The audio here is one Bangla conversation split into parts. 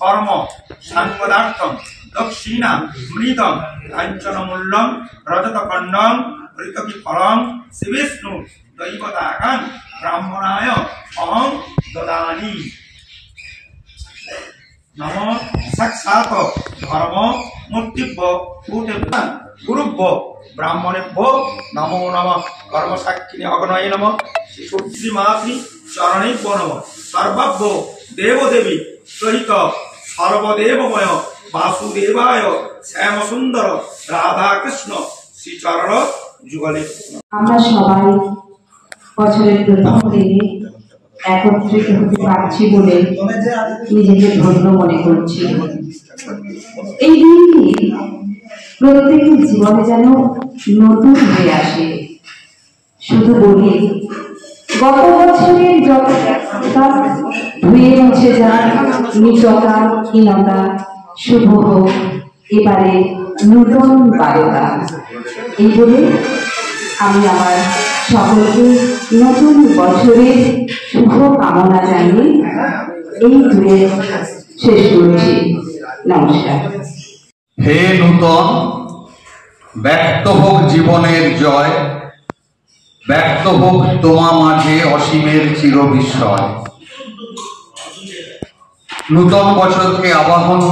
কর্ম সাংপদার্থম দক্ষিণা মৃতম কাঞ্চনমূল্যম রজতখণ্ডম ঋতকি ফলম শ্রীবিষ্ণু দৈবতাকান ব্রাহ্মণায় অহং দদামি। নম সাক্ষাৎ ধর্ম মূর্তিভ্য কুটেভ্য গুরুভ্য ব্রাহ্মণেভ্য নমো নমঃ। কর্মসাক্ষিণী অগ্নয়ে নমঃ। শ্রীমাসি চরণেভ্যো নমঃ। সর্বভ্য দেবদেবী সহিত সর্বদেবময় বাসুদেবায় শ্যামসুন্দর রাধাকৃষ্ণ শ্রীচরণ যুগলে। আমরা সবাই বছরের প্রথম দিনে একত্রিত হতে পারছি বলে নিজেকে ধন্য মনে করছি। এই দিনটি প্রত্যেকের জীবনে যেন নতুন হয়ে আসে। শুধু বলি, গত বছরের যত ব্যস্ততা ধুয়ে মুছে যান, নিচতা হীনতা শুভ হোক এবারে নূতন বারতা। এই বলে আমি আমার সকলকে নতুন বছরের শুভ কামনা জানিয়ে এই দূরে শেষ করছি। নমস্কার। হে নূতন, ব্যক্ত হোক জীবনের জয়, ব্যক্ত হোক তোমা মাঝে অসীমের চির বিস্ময়। নূতন বছরকে আবাহন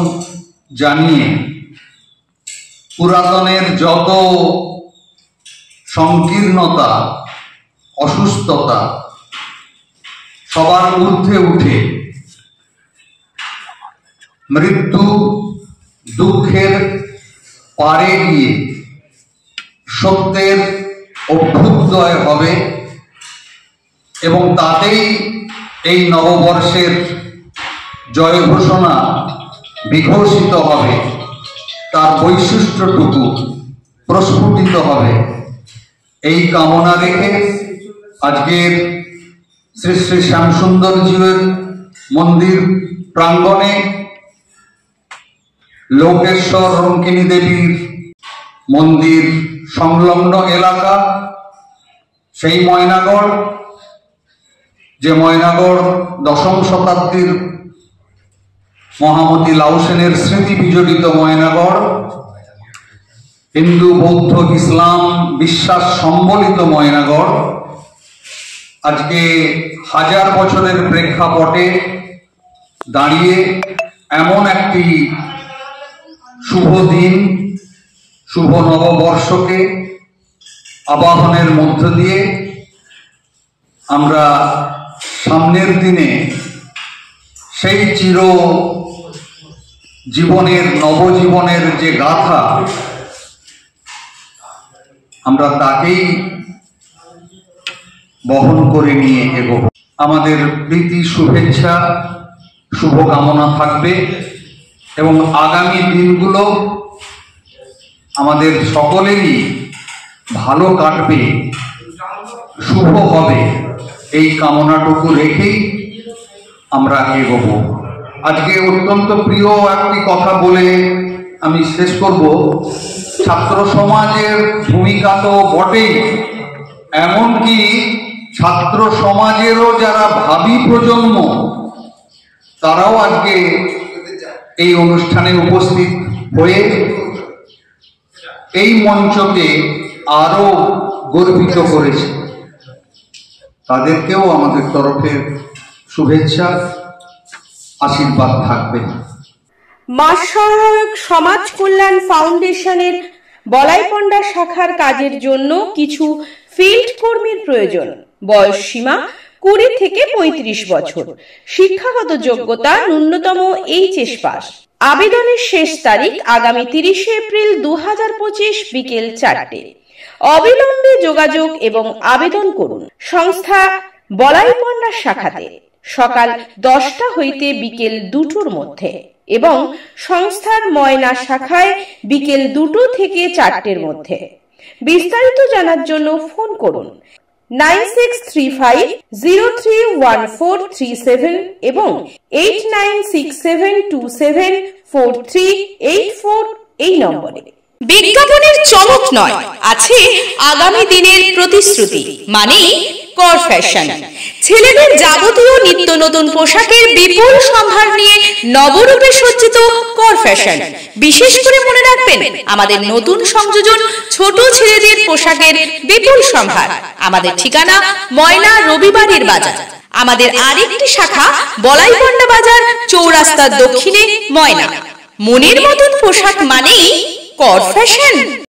জানিয়ে পুরাতনের যত সংকীর্ণতা অসুস্থতা সবার ঊর্ধ্বে উঠে মৃত্যু দুঃখের পারে গিয়ে সত্যের অভ্যুদয় হবে এবং তাতেই এই নববর্ষের জয় ঘোষণা বিঘোষিত হবে, তার বৈশিষ্ট্যটুকু প্রস্ফুটিত হবে। এই কামনা রেখে আজকের শ্রী শ্রী শ্যামসুন্দরজির মন্দির প্রাঙ্গণে লোকেশ্বর রঙ্কিনী দেবীর মন্দির সংলগ্ন এলাকা, সেই ময়নাগড়, যে ময়নাগড় দশম শতাব্দীর মহামতি লাউ সেনের স্মৃতি বিজড়িত ময়নাগড়, হিন্দু বৌদ্ধ ইসলাম বিশ্বাস সম্বলিত ময়নাগড়, আজকে 1000 বছরের প্রেক্ষাপটে দাঁড়িয়ে এমন একটি শুভ দিন, শুভ নববর্ষকে আবাহনের মধ্য দিয়ে আমরা সামনের দিনে সেই চির জীবনের নবজীবনের যে গাথা, আমরা তাকেই বহন করে নিয়ে এগোব। আমাদের প্রীতি শুভেচ্ছা শুভকামনা থাকবে এবং আগামী দিনগুলো আমাদের সকলেরই ভালো কাটবে, শুভ হবে, এই কামনাটুকু রেখেই আমরা এগোবো। আজকে অত্যন্ত প্রিয় একটি কথা বলে আমি শেষ করব। ছাত্র সমাজের ভূমিকা তো বটেই, এমনকি ছাত্র সমাজেরও যারা ভাবী প্রজন্ম তারাও আজকে এই অনুষ্ঠানে উপস্থিত হয়ে এই মঞ্চকে আরো গর্বিত করেছে। তাদেরকেও আমাদের তরফে শুভেচ্ছা আশীর্বাদ থাকবে। মা সহায়ক সমাজ কল্যাণ ফাউন্ডেশনের বলাইপন্ডা শাখার কাজের জন্য কিছু ফিল্ড কর্মীর প্রয়োজন। বয়স সীমা 20 থেকে 35 বছর। শিক্ষাগত যোগ্যতা ন্যূনতম এইচএস পাস। আবেদনের শেষ তারিখ আগামী 30 এপ্রিল 2025 বিকেল 4টে। অবিলম্বে যোগাযোগ এবং আবেদন করুন। সংস্থা বলাইপন্ডা শাখাতে সকাল 10টা হইতে বিকেল 2টোর মধ্যে এবং সংস্থার ময়না শাখায় বিকেল 2টো থেকে 4টের মধ্যে। বিস্তারিত জানার জন্য ফোন করুন 9635031437 এবং 8967274384 এই নম্বরে। বিজ্ঞাপনের চমক নয়, আছে আগামী দিনের প্রতিশ্রুতি, মানে কর ফ্যাশন। ছেলেদের যাবতীয় নিত্য নতুন পোশাকের বিপুল সম্ভার নিয়ে নবরূপে সজ্জিত কর ফ্যাশন। বিশেষ করে মনে রাখবেন, আমাদের নতুন সংযোজন ছোট ছেলেদের পোশাকের বিপুল সম্ভার। আমাদের ঠিকানা ময়না রবিবারের বাজার। আমাদের আরেকটি শাখা বলাইপন্ডা বাজার, চৌরাস্তার দক্ষিণে, ময়না। মনের মতন পোশাক মানেই কর ফ্যাশন।